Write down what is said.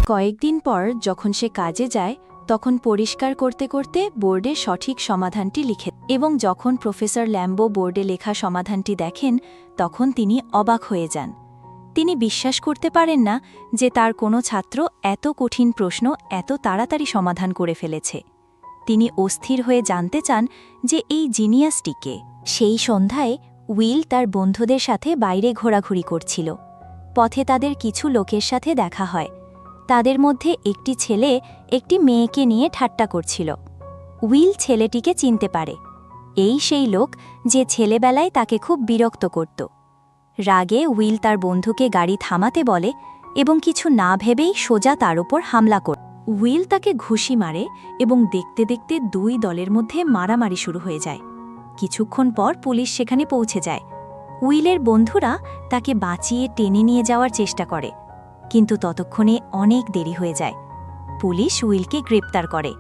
কয়েকদিন পর যখন সে কাজে যায় তখন পরিষ্কার করতে করতে বোর্ডে সঠিক সমাধানটি লিখে এবং যখন প্রফেসর ল্যাম্বো বোর্ডে লেখা সমাধানটি দেখেন তখন তিনি অবাক হয়ে যান। তিনি বিশ্বাস করতে পারেন না যে তার কোনো ছাত্র এত কঠিন প্রশ্ন এত তাড়াতাড়ি সমাধান করে ফেলেছে। তিনি অস্থির হয়ে জানতে চান যে এই জিনিয়াসটি কে। সেই সন্ধ্যায় উইল তার বন্ধুদের সাথে বাইরে ঘোরাঘুরি করছিল। পথে তাদের কিছু লোকের সাথে দেখা হয়। তাদের মধ্যে একটি ছেলে একটি মেয়েকে নিয়ে ঠাট্টা করছিল। উইল ছেলেটিকে চিনতে পারে। এই সেই লোক যে ছেলেবেলায় তাকে খুব বিরক্ত করত। রাগে উইল তার বন্ধুকে গাড়ি থামাতে বলে এবং কিছু না ভেবেই সোজা তার উপর হামলা করে। উইল তাকে ঘুষি মারে এবং দেখতে দেখতে দুই দলের মধ্যে মারামারি শুরু হয়ে যায়। কিছুক্ষণ পর পুলিশ সেখানে পৌঁছে যায়। উইলের বন্ধুরা তাকে বাঁচিয়ে টেনে নিয়ে যাওয়ার চেষ্টা করে, কিন্তু ততক্ষণে অনেক দেরি হয়ে যায়। পুলিশ উইলকে গ্রেপ্তার করে।